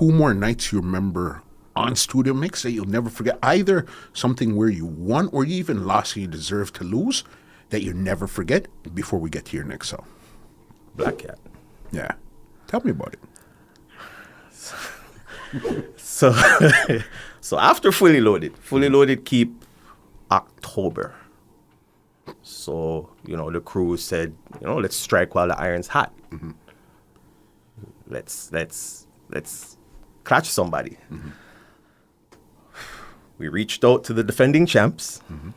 2 more nights you remember on Studio Mixx that you'll never forget? Either something where you won or you even lost and you deserve to lose that you never forget before we get to your next song. Black Cat. Yeah. Tell me about it. So, so after Fully Loaded keep October. So, the crew said, let's strike while the iron's hot. Mm-hmm. Let's clutch somebody. Mm-hmm. We reached out to the defending champs. Mm-hmm.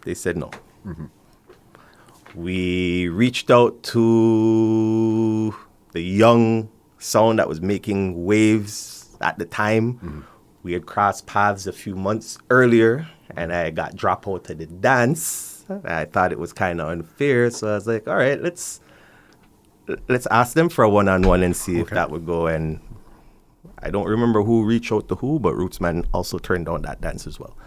They said no. Mm-hmm. We reached out to the young sound that was making waves at the time. Mm-hmm. We had crossed paths a few months earlier, and I got dropped out of the dance. I thought it was kind of unfair, so I was like, all right, let's ask them for a one-on-one and see if that would go. And I don't remember who reached out to who, but Rootsman also turned down that dance as well.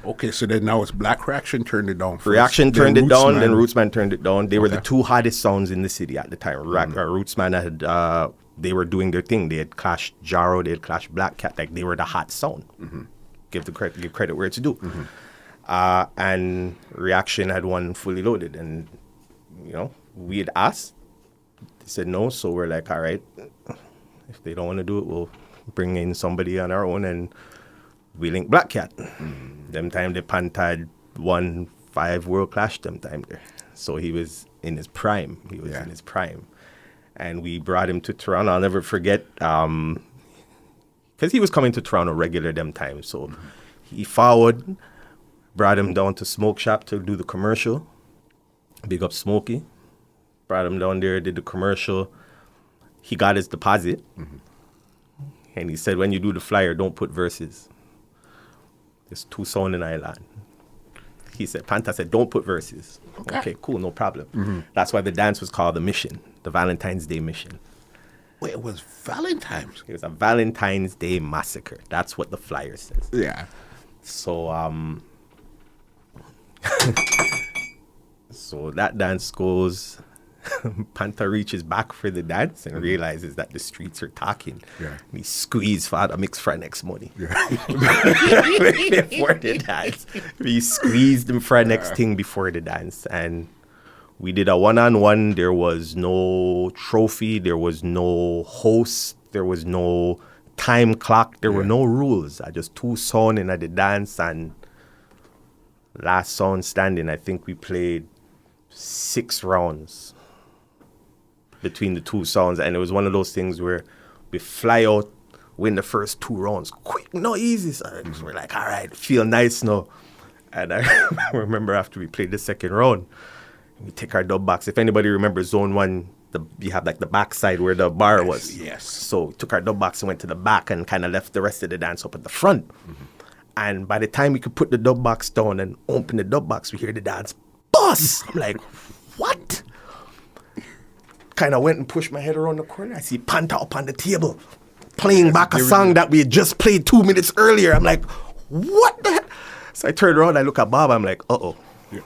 Okay, so then now it's Black Reaction turned it down first. Reaction turned it down, then Rootsman turned it down. They were the two hottest sounds in the city at the time. Rootsman had, they were doing their thing. They had clashed Jaro, they had clashed Black Cat. Like, they were the hot sound. Mm-hmm. Give credit where it's due. Mm-hmm. And Reaction had won Fully Loaded. And, we had asked. They said no, so we're like, all right, if they don't want to do it, we'll bring in somebody on our own, and we link Black Cat. Mm-hmm. Them time the Panther had won 5 World Clash them time there. So he was in his prime. And we brought him to Toronto. I'll never forget, because he was coming to Toronto regular them time. So he forward, brought him down to Smoke Shop to do the commercial. Big up Smokey. Brought him down there, did the commercial. He got his deposit. Mm-hmm. And he said, when you do the flyer, don't put verses. There's 2 sound in Island. He said, Panther said, don't put verses. Okay, cool, no problem. Mm-hmm. That's why the dance was called the Mission, the Valentine's Day Mission. Wait, it was Valentine's? It was a Valentine's Day massacre. That's what the flyer says. Yeah. So, so that dance goes... Panther reaches back for the dance and realizes that the streets are talking. Yeah. And he squeezed Father Mix for next money. Yeah. Before the dance. He squeezed him for next thing before the dance. And we did a one-on-one. There was no trophy. There was no host. There was no time clock. There were no rules. I just 2 sound in the dance, and last sound standing, I think we played 6 rounds between the 2 sounds, and it was one of those things where we fly out, win the first 2 rounds, quick, no easy. So we're like, all right, feel nice now. And I remember after we played the second round, we take our dub box. If anybody remembers Zone 1, you have like the back side where the bar was. Yes. So we took our dub box and went to the back and kind of left the rest of the dance up at the front. Mm-hmm. And by the time we could put the dub box down and open the dub box, we hear the dance bust. I'm like, what? Kind of went and pushed my head around the corner. I see Panther up on the table playing back a song that we had just played 2 minutes earlier. I'm like, what the heck? So I turned around, I look at Bob, I'm like, uh-oh. Yeah.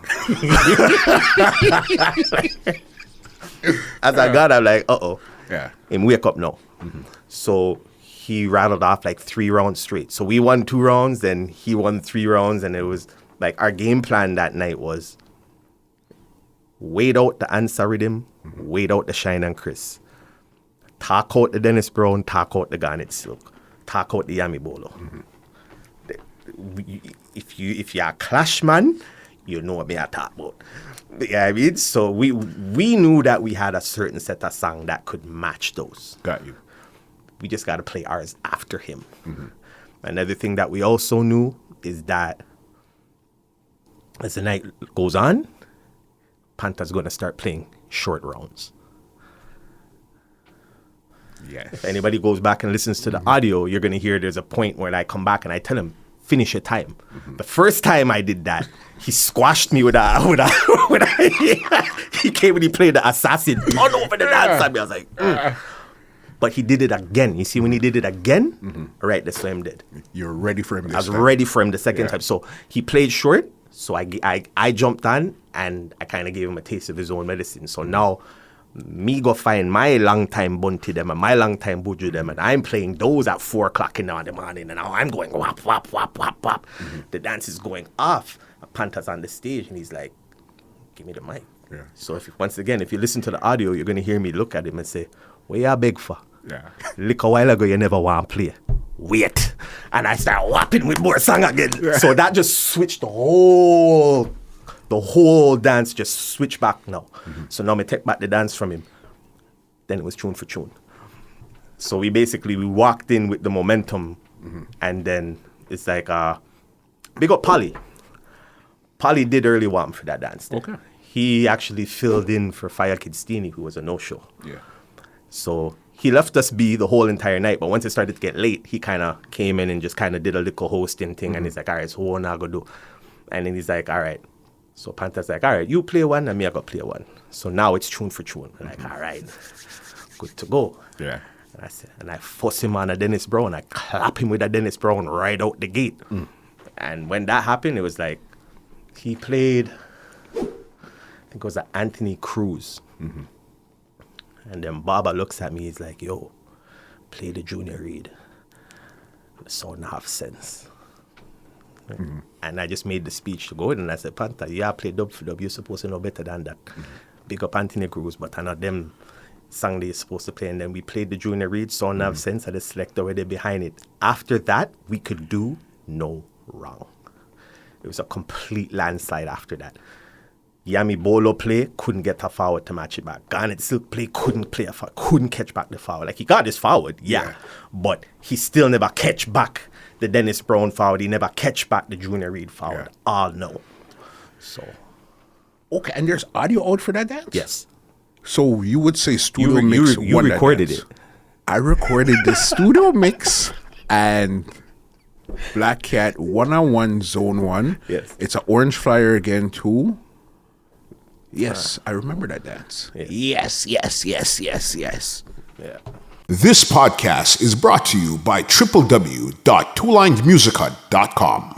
As I got, I'm like, uh-oh. Yeah. And wake up now. Mm-hmm. So he rattled off like 3 rounds straight. So we won 2 rounds, then he won 3 rounds, and it was like our game plan that night was wait out the Answer Rhythm, wait out the Shine and Chris. Talk out the Dennis Brown, talk out the Garnet Silk, talk out the Yami Bolo. Mm-hmm. If you're a Clash man, you know what me I talk about. Yeah, I mean, so we knew that we had a certain set of songs that could match those. Got you. We just got to play ours after him. Mm-hmm. Another thing that we also knew is that as the night goes on, Panther's going to start playing short rounds. Yes. If anybody goes back and listens to the audio, you're going to hear there's a point where I come back and I tell him, finish your time. Mm-hmm. The first time I did that, he squashed me with a he came and he played the assassin all over the dance on me. I was like, But he did it again. You see, when he did it again, right, that's what him did. You're ready for him this time. I was ready for him the second time. So he played short. So I jumped on and I kind of gave him a taste of his own medicine. So now me go find my long time bunty them and my long time buju them, and I'm playing those at 4 o'clock in the morning, and now I'm going whap, whap, whap, whap, whap. The dance is going off. Panther's on the stage, and he's like, give me the mic. Yeah. So once again, if you listen to the audio, you're going to hear me look at him and say, what you beg for? Yeah. Look, a while ago, you never want to play. Wait. And I start whopping with more song again. Yeah. So that just switched the whole dance just switched back now. So now me take back the dance from him. Then it was tune for tune. So we walked in with the momentum, and then it's like, big up Polly. Polly did early warm for that dance. There. Okay. He actually filled in for Fire Kid Steenie, who was a no-show. Yeah. So he left us be the whole entire night, but once it started to get late, he kind of came in and just kind of did a little hosting thing, and he's like, all right, so what am I going to do? And then he's like, all right. So Panther's like, all right, you play one, and me I got play one. So now it's tune for tune. I'm like, all right, good to go. Yeah. And I force him on a Dennis Brown. I clap him with a Dennis Brown right out the gate. And when that happened, it was like, he played, I think it was an Anthony Cruz. And then Baba looks at me, he's like, yo, play the Junior Reid. The sound have sense. And I just made the speech to go in, and I said, Panther, yeah, I play dub for dub. You're supposed to know better than that. Big up Anthony Cruz, but I know them song they're supposed to play. And then we played the Junior Reid, sound have sense, and the selector were there behind it. After that, we could do no wrong. It was a complete landslide after that. Yami Bolo play, couldn't get a forward to match it back. Garnet Silk play, couldn't catch back the forward. Like, he got his forward, yeah. But he still never catch back the Dennis Brown forward. He never catch back the Junior Reid forward. Yeah. All no. So. Okay, and there's audio out for that dance? Yes. So you would say Studio Mixx you won recorded that dance. it. I recorded the Studio Mixx and Black Cat 1-on-1 Zone 1. Yes. It's an orange flyer again too. Yes, I remember that dance. Yeah. Yes. Yeah. This podcast is brought to you by www.twolinedmusichut.com.